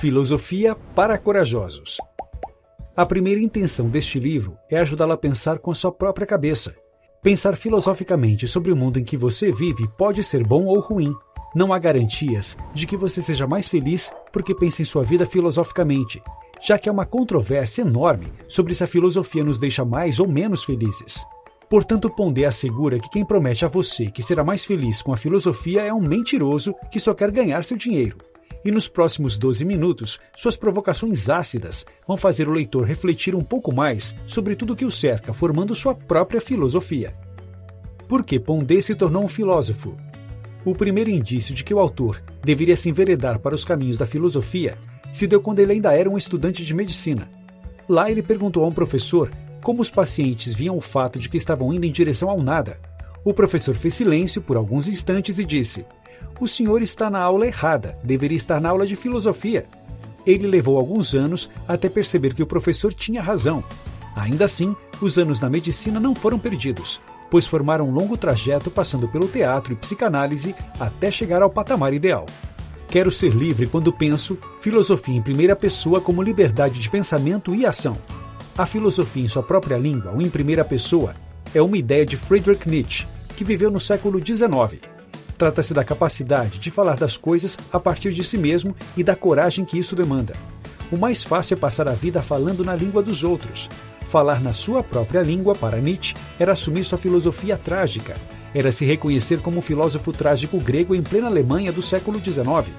Filosofia para corajosos. A primeira intenção deste livro é ajudá-lo a pensar com a sua própria cabeça. Pensar filosoficamente sobre o mundo em que você vive pode ser bom ou ruim. Não há garantias de que você seja mais feliz porque pensa em sua vida filosoficamente, já que há uma controvérsia enorme sobre se a filosofia nos deixa mais ou menos felizes. Portanto, Pondé assegura que quem promete a você que será mais feliz com a filosofia é um mentiroso que só quer ganhar seu dinheiro. E nos próximos 12 minutos, suas provocações ácidas vão fazer o leitor refletir um pouco mais sobre tudo que o cerca, formando sua própria filosofia. Por que Pondé se tornou um filósofo? O primeiro indício de que o autor deveria se enveredar para os caminhos da filosofia se deu quando ele ainda era um estudante de medicina. Lá ele perguntou a um professor como os pacientes viam o fato de que estavam indo em direção ao nada. O professor fez silêncio por alguns instantes e disse: "O senhor está na aula errada, deveria estar na aula de filosofia." Ele levou alguns anos até perceber que o professor tinha razão. Ainda assim, os anos na medicina não foram perdidos, pois formaram um longo trajeto passando pelo teatro e psicanálise até chegar ao patamar ideal. Quero ser livre quando penso filosofia em primeira pessoa como liberdade de pensamento e ação. A filosofia em sua própria língua ou em primeira pessoa é uma ideia de Friedrich Nietzsche, que viveu no século XIX. Trata-se da capacidade de falar das coisas a partir de si mesmo e da coragem que isso demanda. O mais fácil é passar a vida falando na língua dos outros. Falar na sua própria língua, para Nietzsche, era assumir sua filosofia trágica. Era se reconhecer como um filósofo trágico grego em plena Alemanha do século XIX.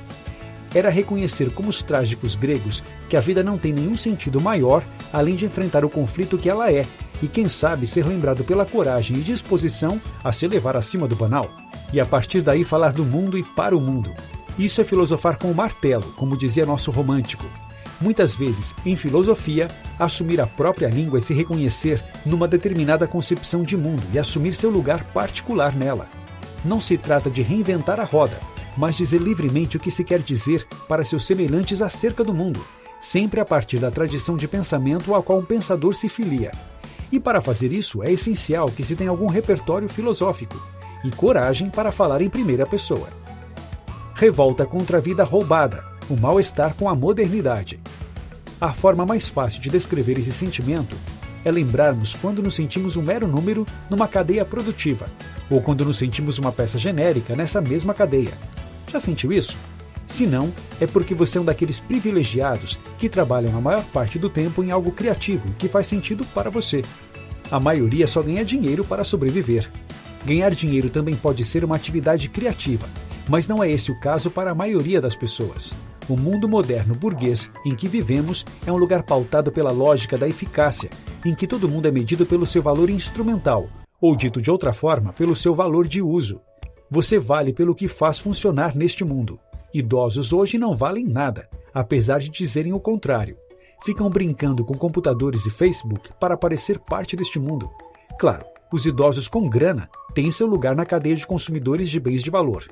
Era reconhecer como os trágicos gregos que a vida não tem nenhum sentido maior além de enfrentar o conflito que ela é, e quem sabe ser lembrado pela coragem e disposição a se elevar acima do banal. E a partir daí falar do mundo e para o mundo. Isso é filosofar com o martelo, como dizia nosso romântico. Muitas vezes, em filosofia, assumir a própria língua é se reconhecer numa determinada concepção de mundo e assumir seu lugar particular nela. Não se trata de reinventar a roda, mas dizer livremente o que se quer dizer para seus semelhantes acerca do mundo, sempre a partir da tradição de pensamento a qual um pensador se filia. E para fazer isso é essencial que se tenha algum repertório filosófico e coragem para falar em primeira pessoa. Revolta contra a vida roubada, o mal-estar com a modernidade. A forma mais fácil de descrever esse sentimento é lembrarmos quando nos sentimos um mero número numa cadeia produtiva, ou quando nos sentimos uma peça genérica nessa mesma cadeia. Já sentiu isso? Se não, é porque você é um daqueles privilegiados que trabalham a maior parte do tempo em algo criativo que faz sentido para você. A maioria só ganha dinheiro para sobreviver. Ganhar dinheiro também pode ser uma atividade criativa, mas não é esse o caso para a maioria das pessoas. O mundo moderno burguês em que vivemos é um lugar pautado pela lógica da eficácia, em que todo mundo é medido pelo seu valor instrumental, ou dito de outra forma, pelo seu valor de uso. Você vale pelo que faz funcionar neste mundo. Idosos hoje não valem nada, apesar de dizerem o contrário. Ficam brincando com computadores e Facebook para parecer parte deste mundo. Claro, os idosos com grana têm seu lugar na cadeia de consumidores de bens de valor.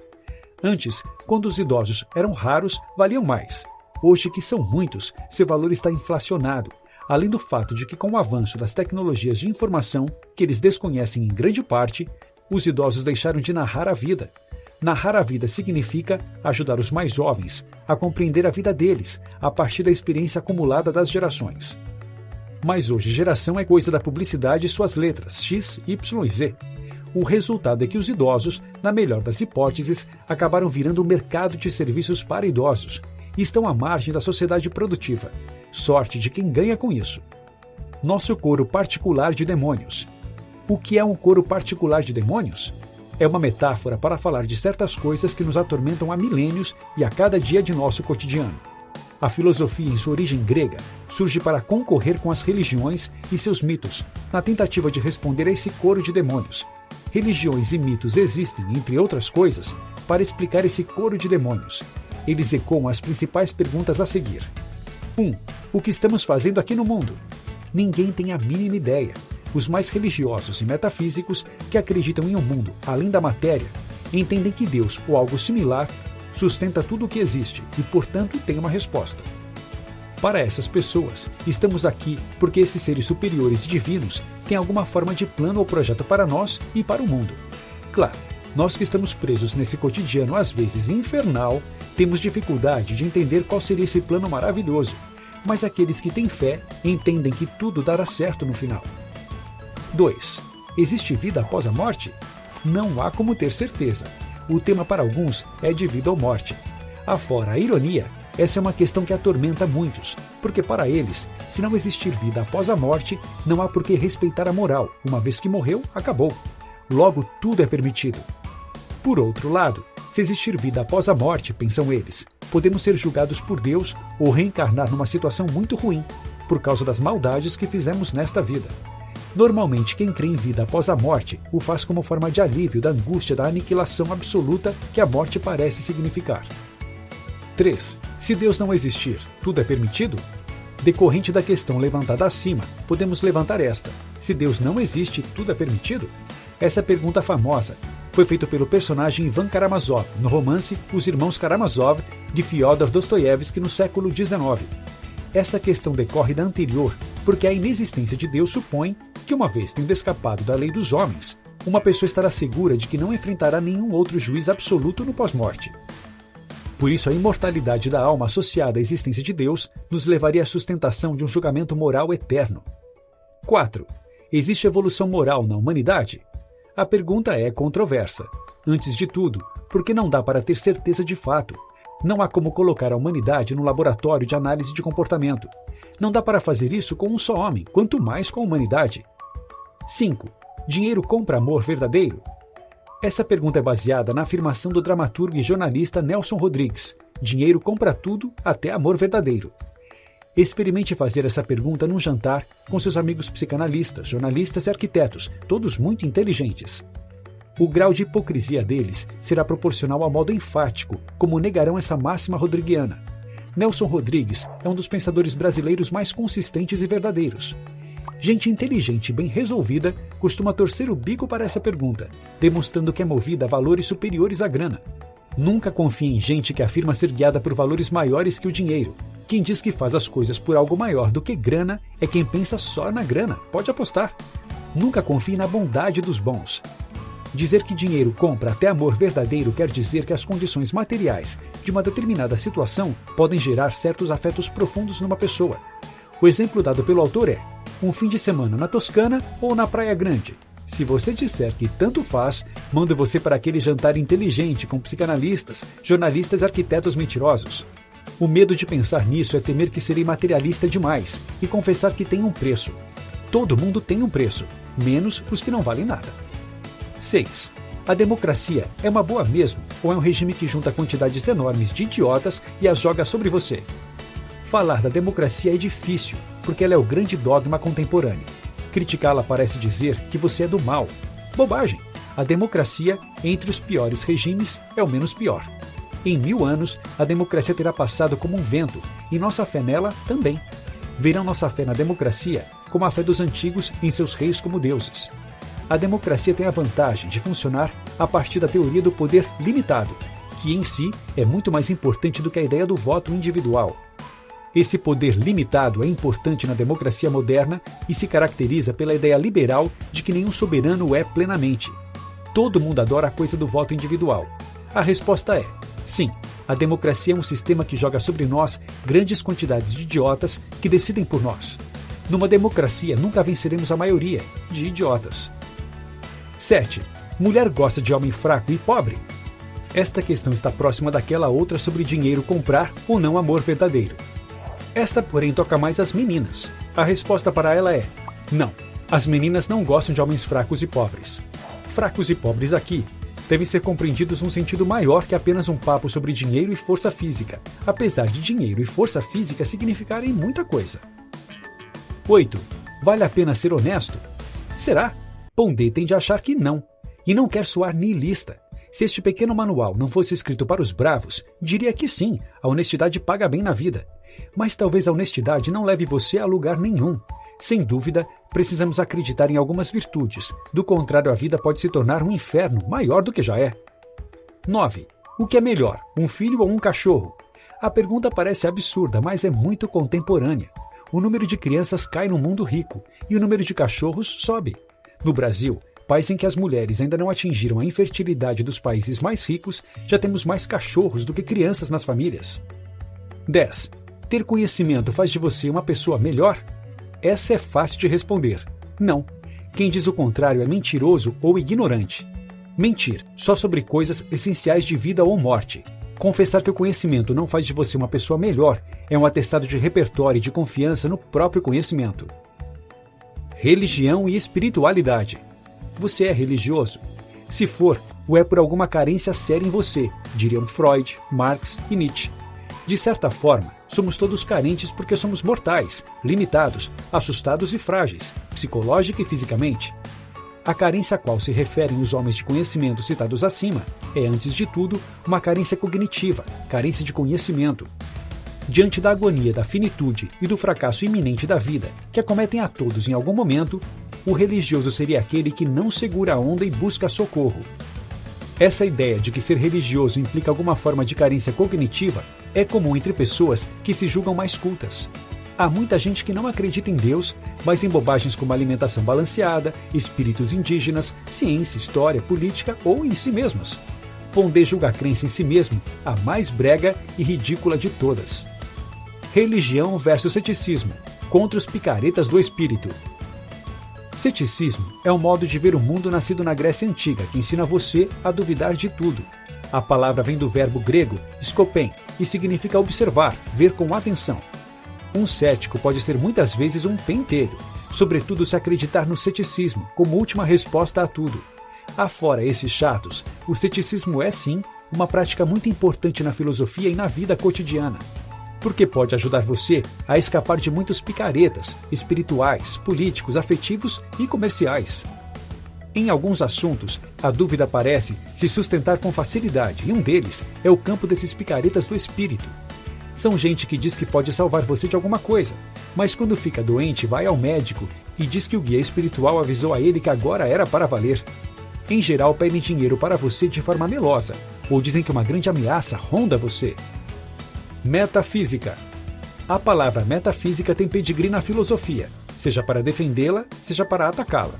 Antes, quando os idosos eram raros, valiam mais. Hoje, que são muitos, seu valor está inflacionado, além do fato de que, com o avanço das tecnologias de informação, que eles desconhecem em grande parte, os idosos deixaram de narrar a vida. Narrar a vida significa ajudar os mais jovens a compreender a vida deles, a partir da experiência acumulada das gerações. Mas hoje, geração é coisa da publicidade e suas letras, X, Y e Z. O resultado é que os idosos, na melhor das hipóteses, acabaram virando um mercado de serviços para idosos e estão à margem da sociedade produtiva. Sorte de quem ganha com isso. Nosso coro particular de demônios. O que é um coro particular de demônios? É uma metáfora para falar de certas coisas que nos atormentam há milênios e a cada dia de nosso cotidiano. A filosofia, em sua origem grega, surge para concorrer com as religiões e seus mitos, na tentativa de responder a esse coro de demônios. Religiões e mitos existem, entre outras coisas, para explicar esse coro de demônios. Eles ecoam as principais perguntas a seguir. 1. O que estamos fazendo aqui no mundo? Ninguém tem a mínima ideia. Os mais religiosos e metafísicos, que acreditam em um mundo além da matéria, entendem que Deus, ou algo similar, sustenta tudo o que existe e, portanto, tem uma resposta. Para essas pessoas, estamos aqui porque esses seres superiores e divinos têm alguma forma de plano ou projeto para nós e para o mundo. Claro, Nós que estamos presos nesse cotidiano às vezes infernal, temos dificuldade de entender qual seria esse plano maravilhoso, mas aqueles que têm fé entendem que tudo dará certo no final. 2. Existe vida após a morte? Não há como ter certeza. O tema para alguns é de vida ou morte. Afora a ironia, essa é uma questão que atormenta muitos, porque para eles, se não existir vida após a morte, não há por que respeitar a moral. Uma vez que morreu, acabou. Logo, tudo é permitido. Por outro lado, se existir vida após a morte, pensam eles, podemos ser julgados por Deus ou reencarnar numa situação muito ruim, por causa das maldades que fizemos nesta vida. Normalmente, quem crê em vida após a morte o faz como forma de alívio da angústia da aniquilação absoluta que a morte parece significar. 3. Se Deus não existir, tudo é permitido? Decorrente da questão levantada acima, podemos levantar esta. Se Deus não existe, tudo é permitido? Essa pergunta famosa foi feita pelo personagem Ivan Karamazov, no romance Os Irmãos Karamazov, de Fyodor Dostoiévski, no século XIX. Essa questão decorre da anterior, porque a inexistência de Deus supõe que, uma vez tendo escapado da lei dos homens, uma pessoa estará segura de que não enfrentará nenhum outro juiz absoluto no pós-morte. Por isso, a imortalidade da alma associada à existência de Deus nos levaria à sustentação de um julgamento moral eterno. 4. Existe evolução moral na humanidade? A pergunta é controversa. Antes de tudo, porque não dá para ter certeza de fato. Não há como colocar a humanidade no laboratório de análise de comportamento. Não dá para fazer isso com um só homem, quanto mais com a humanidade. 5. Dinheiro compra amor verdadeiro? Essa pergunta é baseada na afirmação do dramaturgo e jornalista Nelson Rodrigues: dinheiro compra tudo, até amor verdadeiro. Experimente fazer essa pergunta num jantar com seus amigos psicanalistas, jornalistas e arquitetos, todos muito inteligentes. O grau de hipocrisia deles será proporcional ao modo enfático como negarão essa máxima rodriguiana. Nelson Rodrigues é um dos pensadores brasileiros mais consistentes e verdadeiros. Gente inteligente e bem resolvida costuma torcer o bico para essa pergunta, demonstrando que é movida a valores superiores à grana. Nunca confie em gente que afirma ser guiada por valores maiores que o dinheiro. Quem diz que faz as coisas por algo maior do que grana é quem pensa só na grana, pode apostar. Nunca confie na bondade dos bons. Dizer que dinheiro compra até amor verdadeiro quer dizer que as condições materiais de uma determinada situação podem gerar certos afetos profundos numa pessoa. O exemplo dado pelo autor é um fim de semana na Toscana ou na Praia Grande. Se você disser que tanto faz, mando você para aquele jantar inteligente com psicanalistas, jornalistas e arquitetos mentirosos. O medo de pensar nisso é temer que serei materialista demais e confessar que tem um preço. Todo mundo tem um preço, menos os que não valem nada. 6. A democracia é uma boa mesmo ou é um regime que junta quantidades enormes de idiotas e as joga sobre você? Falar da democracia é difícil, porque ela é o grande dogma contemporâneo. Criticá-la parece dizer que você é do mal. Bobagem! A democracia, entre os piores regimes, é o menos pior. Em 1000 anos, a democracia terá passado como um vento, e nossa fé nela também. Verão nossa fé na democracia como a fé dos antigos em seus reis como deuses. A democracia tem a vantagem de funcionar a partir da teoria do poder limitado, que em si é muito mais importante do que a ideia do voto individual. Esse poder limitado é importante na democracia moderna e se caracteriza pela ideia liberal de que nenhum soberano o é plenamente. Todo mundo adora a coisa do voto individual. A resposta é: sim, a democracia é um sistema que joga sobre nós grandes quantidades de idiotas que decidem por nós. Numa democracia nunca venceremos a maioria de idiotas. 7. Mulher gosta de homem fraco e pobre? Esta questão está próxima daquela outra sobre dinheiro comprar ou não amor verdadeiro. Esta, porém, toca mais às meninas. A resposta para ela é: não, as meninas não gostam de homens fracos e pobres. Fracos e pobres aqui devem ser compreendidos num sentido maior que apenas um papo sobre dinheiro e força física, apesar de dinheiro e força física significarem muita coisa. 8. Vale a pena ser honesto? Será? Pondé tende a achar que não, e não quer soar niilista. Se este pequeno manual não fosse escrito para os bravos, diria que sim, a honestidade paga bem na vida. Mas talvez a honestidade não leve você a lugar nenhum. Sem dúvida, precisamos acreditar em algumas virtudes, do contrário a vida pode se tornar um inferno maior do que já é. 9. O que é melhor, um filho ou um cachorro? A pergunta parece absurda, mas é muito contemporânea. O número de crianças cai no mundo rico, e o número de cachorros sobe. No Brasil, País em que as mulheres ainda não atingiram a infertilidade dos países mais ricos, já temos mais cachorros do que crianças nas famílias. 10. Ter conhecimento faz de você uma pessoa melhor? Essa é fácil de responder. Não. Quem diz o contrário é mentiroso ou ignorante. Mentir só sobre coisas essenciais de vida ou morte. Confessar que o conhecimento não faz de você uma pessoa melhor é um atestado de repertório e de confiança no próprio conhecimento. Religião e espiritualidade. Você é religioso? Se for, o é por alguma carência séria em você, diriam Freud, Marx e Nietzsche. De certa forma, somos todos carentes porque somos mortais, limitados, assustados e frágeis, psicológica e fisicamente. A carência a qual se referem os homens de conhecimento citados acima é, antes de tudo, uma carência cognitiva, carência de conhecimento. Diante da agonia da finitude e do fracasso iminente da vida, que acometem a todos em algum momento, o religioso seria aquele que não segura a onda e busca socorro. Essa ideia de que ser religioso implica alguma forma de carência cognitiva é comum entre pessoas que se julgam mais cultas. Há muita gente que não acredita em Deus, mas em bobagens como alimentação balanceada, espíritos indígenas, ciência, história, política ou em si mesmas. Pondé julga a crença em si mesmo a mais brega e ridícula de todas. Religião versus ceticismo, contra os picaretas do espírito. Ceticismo é um modo de ver o mundo nascido na Grécia Antiga que ensina você a duvidar de tudo. A palavra vem do verbo grego skopen e significa observar, ver com atenção. Um cético pode ser muitas vezes um pentelho, sobretudo se acreditar no ceticismo como última resposta a tudo. Afora esses chatos, o ceticismo é sim uma prática muito importante na filosofia e na vida cotidiana, porque pode ajudar você a escapar de muitos picaretas espirituais, políticos, afetivos e comerciais. Em alguns assuntos, a dúvida parece se sustentar com facilidade, e um deles é o campo desses picaretas do espírito. São gente que diz que pode salvar você de alguma coisa, mas quando fica doente vai ao médico e diz que o guia espiritual avisou a ele que agora era para valer. Em geral, pedem dinheiro para você de forma melosa, ou dizem que uma grande ameaça ronda você. Metafísica. A palavra metafísica tem pedigree na filosofia, seja para defendê-la, seja para atacá-la.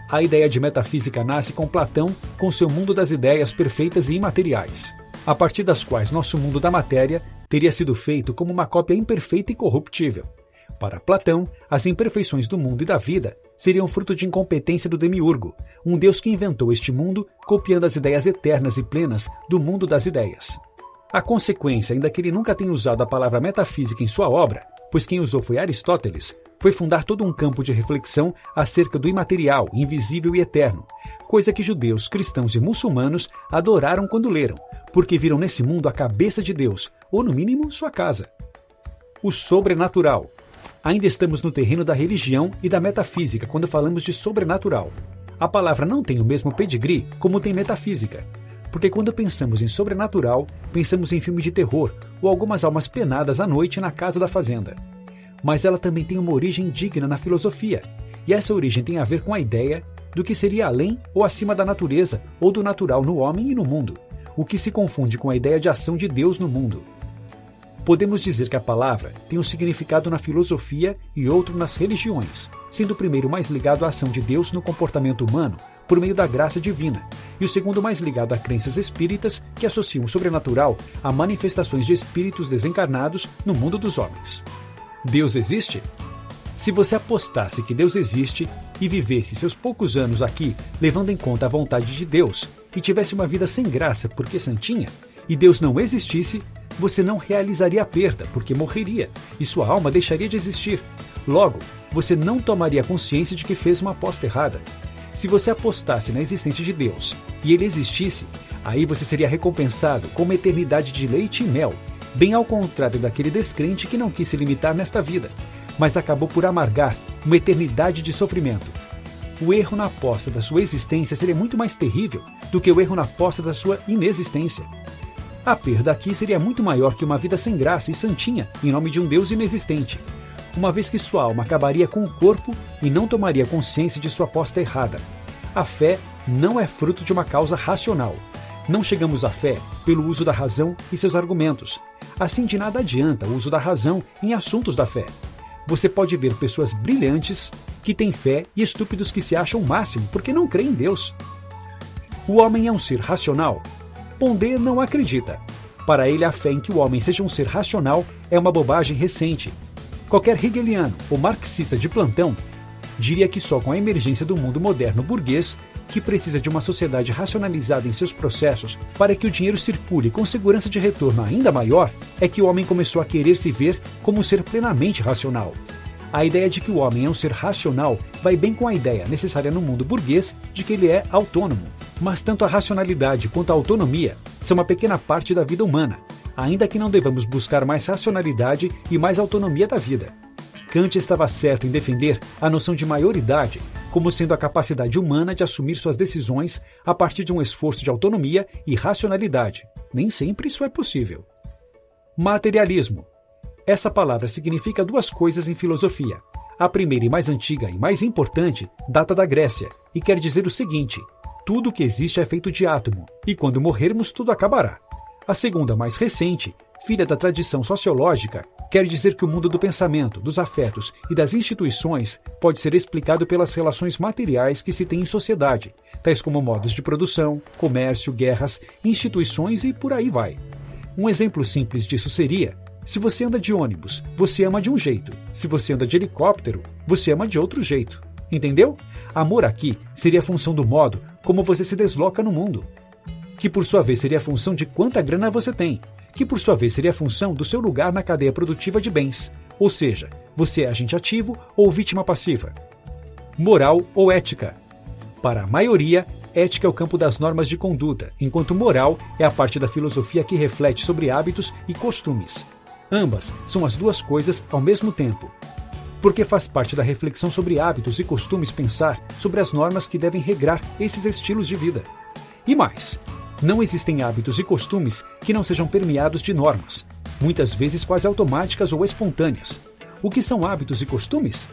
A ideia de metafísica nasce com Platão, com seu mundo das ideias perfeitas e imateriais, a partir das quais nosso mundo da matéria teria sido feito como uma cópia imperfeita e corruptível. Para Platão, as imperfeições do mundo e da vida seriam fruto de incompetência do demiurgo, um deus que inventou este mundo copiando as ideias eternas e plenas do mundo das ideias. A consequência, ainda que ele nunca tenha usado a palavra metafísica em sua obra, pois quem usou foi Aristóteles, foi fundar todo um campo de reflexão acerca do imaterial, invisível e eterno, coisa que judeus, cristãos e muçulmanos adoraram quando leram, porque viram nesse mundo a cabeça de Deus, ou no mínimo sua casa. O sobrenatural. Ainda estamos no terreno da religião e da metafísica quando falamos de sobrenatural. A palavra não tem o mesmo pedigree como tem metafísica, porque quando pensamos em sobrenatural, pensamos em filme de terror ou algumas almas penadas à noite na casa da fazenda. Mas ela também tem uma origem digna na filosofia, e essa origem tem a ver com a ideia do que seria além ou acima da natureza ou do natural no homem e no mundo, o que se confunde com a ideia de ação de Deus no mundo. Podemos dizer que a palavra tem um significado na filosofia e outro nas religiões, sendo o primeiro mais ligado à ação de Deus no comportamento humano por meio da graça divina, e o segundo mais ligado a crenças espíritas que associam o sobrenatural a manifestações de espíritos desencarnados no mundo dos homens. Deus existe? Se você apostasse que Deus existe e vivesse seus poucos anos aqui levando em conta a vontade de Deus e tivesse uma vida sem graça porque santinha, e Deus não existisse, você não realizaria a perda porque morreria e sua alma deixaria de existir. Logo, você não tomaria consciência de que fez uma aposta errada. Se você apostasse na existência de Deus e ele existisse, aí você seria recompensado com uma eternidade de leite e mel, bem ao contrário daquele descrente que não quis se limitar nesta vida, mas acabou por amargar uma eternidade de sofrimento. O erro na aposta da sua existência seria muito mais terrível do que o erro na aposta da sua inexistência. A perda aqui seria muito maior que uma vida sem graça e santinha em nome de um Deus inexistente, uma vez que sua alma acabaria com o corpo e não tomaria consciência de sua aposta errada. A fé não é fruto de uma causa racional. Não chegamos à fé pelo uso da razão e seus argumentos. Assim, de nada adianta o uso da razão em assuntos da fé. Você pode ver pessoas brilhantes, que têm fé e estúpidos que se acham o máximo porque não creem em Deus. O homem é um ser racional? Pondé não acredita. Para ele, a fé em que o homem seja um ser racional é uma bobagem recente. Qualquer hegeliano ou marxista de plantão diria que só com a emergência do mundo moderno burguês, que precisa de uma sociedade racionalizada em seus processos para que o dinheiro circule com segurança de retorno ainda maior, é que o homem começou a querer se ver como um ser plenamente racional. A ideia de que o homem é um ser racional vai bem com a ideia necessária no mundo burguês de que ele é autônomo. Mas tanto a racionalidade quanto a autonomia são uma pequena parte da vida humana, ainda que não devamos buscar mais racionalidade e mais autonomia da vida. Kant estava certo em defender a noção de maioridade como sendo a capacidade humana de assumir suas decisões a partir de um esforço de autonomia e racionalidade. Nem sempre isso é possível. Materialismo. Essa palavra significa duas coisas em filosofia. A primeira e mais antiga e mais importante data da Grécia e quer dizer o seguinte: tudo o que existe é feito de átomo, e quando morrermos tudo acabará. A segunda, mais recente, filha da tradição sociológica, quer dizer que o mundo do pensamento, dos afetos e das instituições pode ser explicado pelas relações materiais que se tem em sociedade, tais como modos de produção, comércio, guerras, instituições e por aí vai. Um exemplo simples disso seria: se você anda de ônibus, você ama de um jeito. Se você anda de helicóptero, você ama de outro jeito. Entendeu? Amor aqui seria a função do modo como você se desloca no mundo, que por sua vez seria a função de quanta grana você tem, que por sua vez seria a função do seu lugar na cadeia produtiva de bens, ou seja, você é agente ativo ou vítima passiva. Moral ou ética. Para a maioria, ética é o campo das normas de conduta, enquanto moral é a parte da filosofia que reflete sobre hábitos e costumes. Ambas são as duas coisas ao mesmo tempo, porque faz parte da reflexão sobre hábitos e costumes pensar sobre as normas que devem regrar esses estilos de vida. E mais, não existem hábitos e costumes que não sejam permeados de normas, muitas vezes quase automáticas ou espontâneas. O que são hábitos e costumes?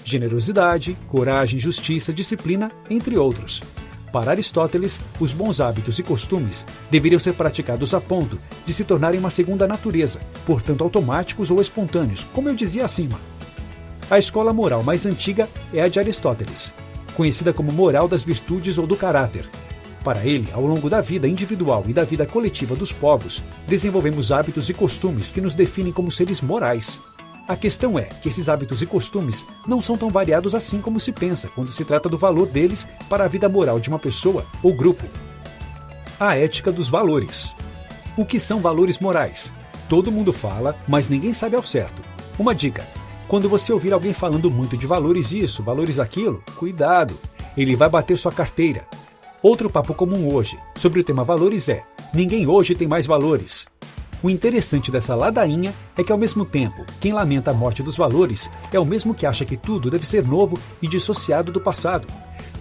Generosidade, coragem, justiça, disciplina, entre outros. Para Aristóteles, os bons hábitos e costumes deveriam ser praticados a ponto de se tornarem uma segunda natureza, portanto automáticos ou espontâneos, como eu dizia acima. A escola moral mais antiga é a de Aristóteles, conhecida como moral das virtudes ou do caráter. Para ele, ao longo da vida individual e da vida coletiva dos povos, desenvolvemos hábitos e costumes que nos definem como seres morais. A questão é que esses hábitos e costumes não são tão variados assim como se pensa quando se trata do valor deles para a vida moral de uma pessoa ou grupo. A ética dos valores. O que são valores morais? Todo mundo fala, mas ninguém sabe ao certo. Uma dica: quando você ouvir alguém falando muito de valores isso, valores aquilo, cuidado, ele vai bater sua carteira. Outro papo comum hoje sobre o tema valores é: ninguém hoje tem mais valores. O interessante dessa ladainha é que, ao mesmo tempo, quem lamenta a morte dos valores é o mesmo que acha que tudo deve ser novo e dissociado do passado.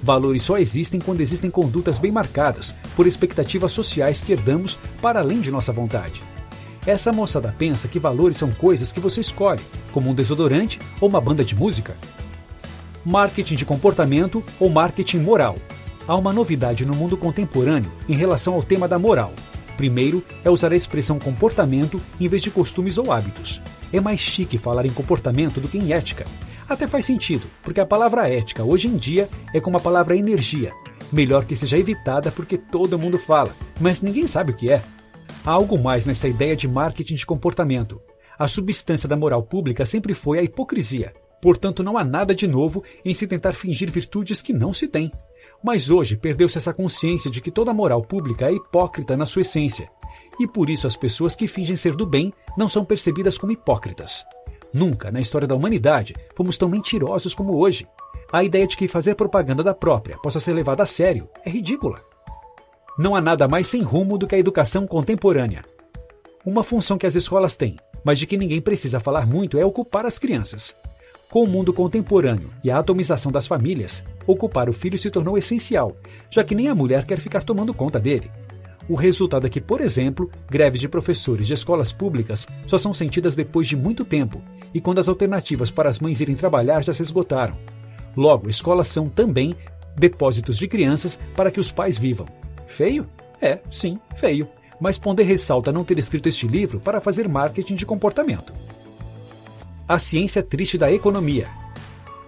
Valores só existem quando existem condutas bem marcadas por expectativas sociais que herdamos para além de nossa vontade. Essa moçada pensa que valores são coisas que você escolhe, como um desodorante ou uma banda de música. Marketing de comportamento ou marketing moral. Há uma novidade no mundo contemporâneo em relação ao tema da moral. Primeiro é usar a expressão comportamento em vez de costumes ou hábitos. É mais chique falar em comportamento do que em ética. Até faz sentido, porque a palavra ética hoje em dia é como a palavra energia. Melhor que seja evitada porque todo mundo fala, mas ninguém sabe o que é. Há algo mais nessa ideia de marketing de comportamento. A substância da moral pública sempre foi a hipocrisia. Portanto, não há nada de novo em se tentar fingir virtudes que não se tem. Mas hoje perdeu-se essa consciência de que toda moral pública é hipócrita na sua essência. E por isso as pessoas que fingem ser do bem não são percebidas como hipócritas. Nunca na história da humanidade fomos tão mentirosos como hoje. A ideia de que fazer propaganda da própria possa ser levada a sério é ridícula. Não há nada mais sem rumo do que a educação contemporânea. Uma função que as escolas têm, mas de que ninguém precisa falar muito, é ocupar as crianças. Com o mundo contemporâneo e a atomização das famílias, ocupar o filho se tornou essencial, já que nem a mulher quer ficar tomando conta dele. O resultado é que, por exemplo, greves de professores de escolas públicas só são sentidas depois de muito tempo e quando as alternativas para as mães irem trabalhar já se esgotaram. Logo, escolas são também depósitos de crianças para que os pais vivam. Feio? É, sim, feio. Mas Pondé ressalta não ter escrito este livro para fazer marketing de comportamento. A ciência triste da economia.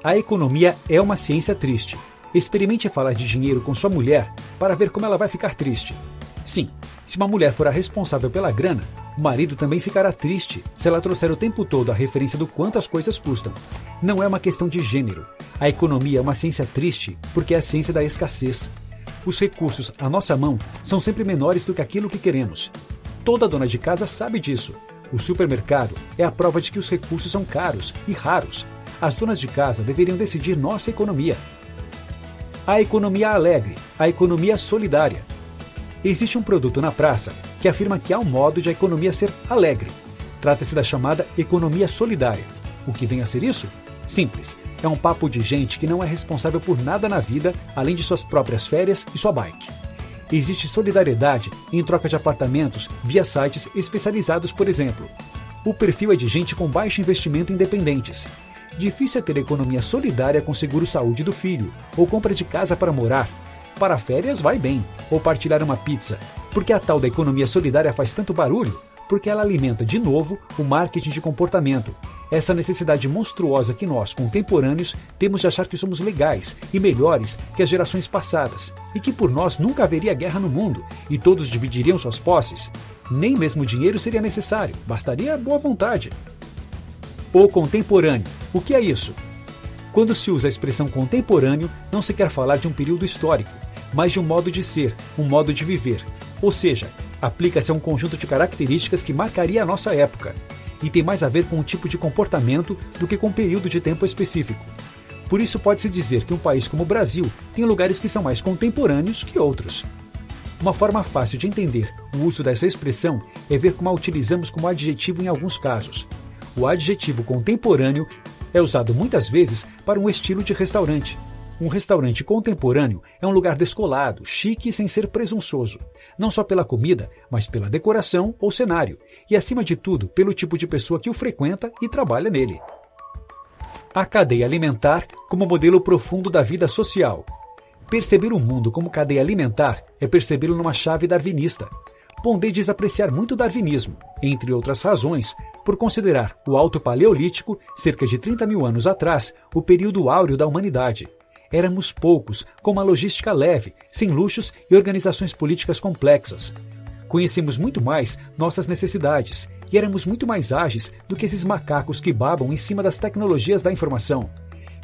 A economia é uma ciência triste. Experimente falar de dinheiro com sua mulher para ver como ela vai ficar triste. Sim, se uma mulher for a responsável pela grana, o marido também ficará triste se ela trouxer o tempo todo a referência do quanto as coisas custam. Não é uma questão de gênero. A economia é uma ciência triste porque é a ciência da escassez. Os recursos à nossa mão são sempre menores do que aquilo que queremos. Toda dona de casa sabe disso. O supermercado é a prova de que os recursos são caros e raros. As donas de casa deveriam decidir nossa economia. A economia alegre, a economia solidária. Existe um produto na praça que afirma que há um modo de a economia ser alegre. Trata-se da chamada economia solidária. O que vem a ser isso? Simples. É um papo de gente que não é responsável por nada na vida além de suas próprias férias e sua bike. Existe solidariedade em troca de apartamentos via sites especializados, por exemplo. O perfil é de gente com baixo investimento independentes. Difícil é ter economia solidária com seguro-saúde do filho, ou compra de casa para morar. Para férias vai bem, ou partilhar uma pizza. Porque a tal da economia solidária faz tanto barulho? Porque ela alimenta de novo o marketing de comportamento. Essa necessidade monstruosa que nós, contemporâneos, temos de achar que somos legais e melhores que as gerações passadas, e que por nós nunca haveria guerra no mundo, e todos dividiriam suas posses. Nem mesmo dinheiro seria necessário, bastaria boa vontade. O contemporâneo. O que é isso? Quando se usa a expressão contemporâneo, não se quer falar de um período histórico, mas de um modo de ser, um modo de viver. Ou seja, aplica-se a um conjunto de características que marcaria a nossa época, e tem mais a ver com um tipo de comportamento do que com um período de tempo específico. Por isso pode-se dizer que um país como o Brasil tem lugares que são mais contemporâneos que outros. Uma forma fácil de entender o uso dessa expressão é ver como a utilizamos como adjetivo em alguns casos. O adjetivo contemporâneo é usado muitas vezes para um estilo de restaurante. Um restaurante contemporâneo é um lugar descolado, chique e sem ser presunçoso, não só pela comida, mas pela decoração ou cenário, e acima de tudo, pelo tipo de pessoa que o frequenta e trabalha nele. A cadeia alimentar como modelo profundo da vida social. Perceber o mundo como cadeia alimentar é percebê-lo numa chave darwinista. Pondé desapreciar muito o darwinismo, entre outras razões, por considerar o Alto Paleolítico, cerca de 30 mil anos atrás, o período áureo da humanidade. Éramos poucos, com uma logística leve, sem luxos e organizações políticas complexas. Conhecemos muito mais nossas necessidades e éramos muito mais ágeis do que esses macacos que babam em cima das tecnologias da informação.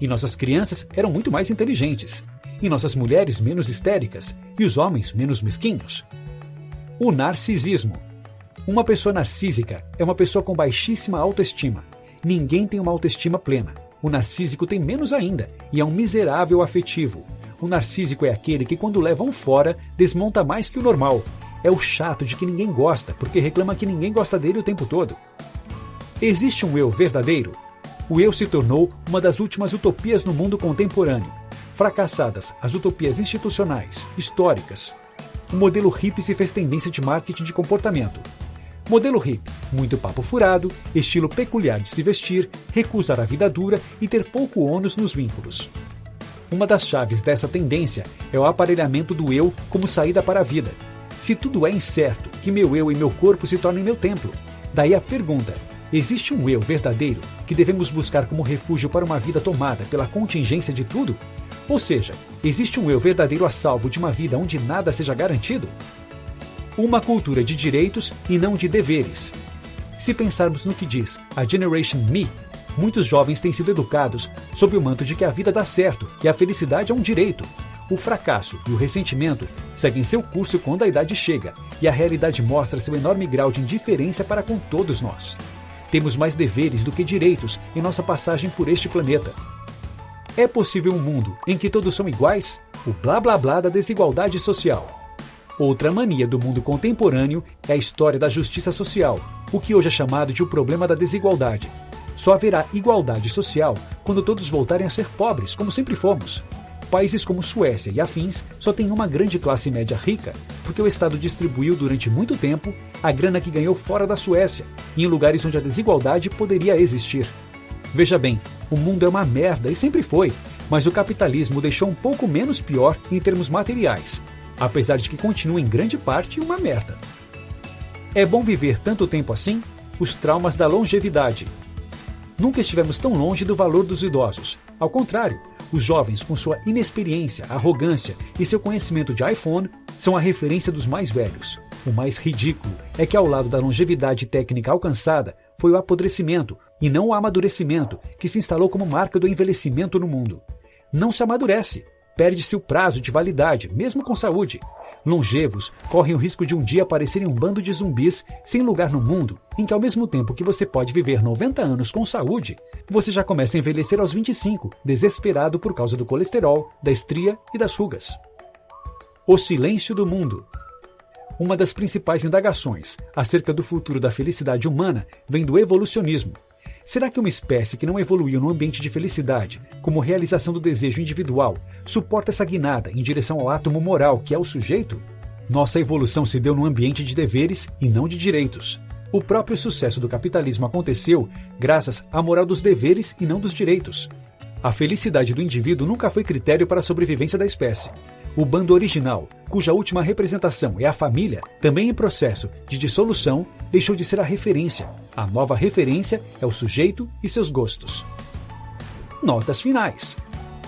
E nossas crianças eram muito mais inteligentes. E nossas mulheres menos histéricas e os homens menos mesquinhos. O narcisismo. Uma pessoa narcísica é uma pessoa com baixíssima autoestima. Ninguém tem uma autoestima plena. O narcísico tem menos ainda e é um miserável afetivo. O narcísico é aquele que, quando levam fora, desmonta mais que o normal. É o chato de que ninguém gosta, porque reclama que ninguém gosta dele o tempo todo. Existe um eu verdadeiro? O eu se tornou uma das últimas utopias no mundo contemporâneo. Fracassadas as utopias institucionais, históricas. O modelo hippie se fez tendência de marketing de comportamento. Modelo hippie, muito papo furado, estilo peculiar de se vestir, recusar a vida dura e ter pouco ônus nos vínculos. Uma das chaves dessa tendência é o aparelhamento do eu como saída para a vida. Se tudo é incerto, que meu eu e meu corpo se tornem meu templo. Daí a pergunta: existe um eu verdadeiro que devemos buscar como refúgio para uma vida tomada pela contingência de tudo? Ou seja, existe um eu verdadeiro a salvo de uma vida onde nada seja garantido? Uma cultura de direitos e não de deveres. Se pensarmos no que diz a Generation Me, muitos jovens têm sido educados sob o manto de que a vida dá certo e a felicidade é um direito. O fracasso e o ressentimento seguem seu curso quando a idade chega, e a realidade mostra seu enorme grau de indiferença para com todos nós. Temos mais deveres do que direitos em nossa passagem por este planeta. É possível um mundo em que todos são iguais? O blá blá blá da desigualdade social. Outra mania do mundo contemporâneo é a história da justiça social, o que hoje é chamado de o problema da desigualdade. Só haverá igualdade social quando todos voltarem a ser pobres, como sempre fomos. Países como Suécia e afins só têm uma grande classe média rica, porque o Estado distribuiu durante muito tempo a grana que ganhou fora da Suécia, e em lugares onde a desigualdade poderia existir. Veja bem, o mundo é uma merda e sempre foi, mas o capitalismo deixou um pouco menos pior em termos materiais, apesar de que continua em grande parte uma merda. É bom viver tanto tempo assim? Os traumas da longevidade. Nunca estivemos tão longe do valor dos idosos. Ao contrário, os jovens, com sua inexperiência, arrogância e seu conhecimento de iPhone, são a referência dos mais velhos. O mais ridículo é que, ao lado da longevidade técnica alcançada, foi o apodrecimento, e não o amadurecimento, que se instalou como marca do envelhecimento no mundo. Não se amadurece, perde-se o prazo de validade, mesmo com saúde. Longevos correm o risco de um dia parecerem um bando de zumbis sem lugar no mundo, em que ao mesmo tempo que você pode viver 90 anos com saúde, você já começa a envelhecer aos 25, desesperado por causa do colesterol, da estria e das rugas. O silêncio do mundo. Uma das principais indagações acerca do futuro da felicidade humana vem do evolucionismo. Será que uma espécie que não evoluiu num ambiente de felicidade, como realização do desejo individual, suporta essa guinada em direção ao átomo moral que é o sujeito? Nossa evolução se deu num ambiente de deveres e não de direitos. O próprio sucesso do capitalismo aconteceu graças à moral dos deveres e não dos direitos. A felicidade do indivíduo nunca foi critério para a sobrevivência da espécie. O bando original, cuja última representação é a família, também em processo de dissolução, deixou de ser a referência. A nova referência é o sujeito e seus gostos. Notas finais.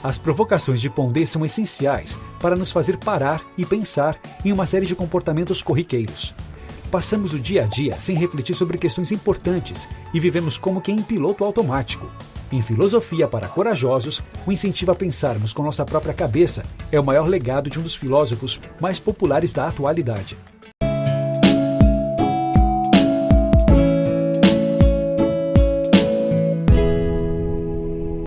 As provocações de Pondé são essenciais para nos fazer parar e pensar em uma série de comportamentos corriqueiros. Passamos o dia a dia sem refletir sobre questões importantes e vivemos como que em piloto automático. Em Filosofia para Corajosos, o incentivo a pensarmos com nossa própria cabeça é o maior legado de um dos filósofos mais populares da atualidade.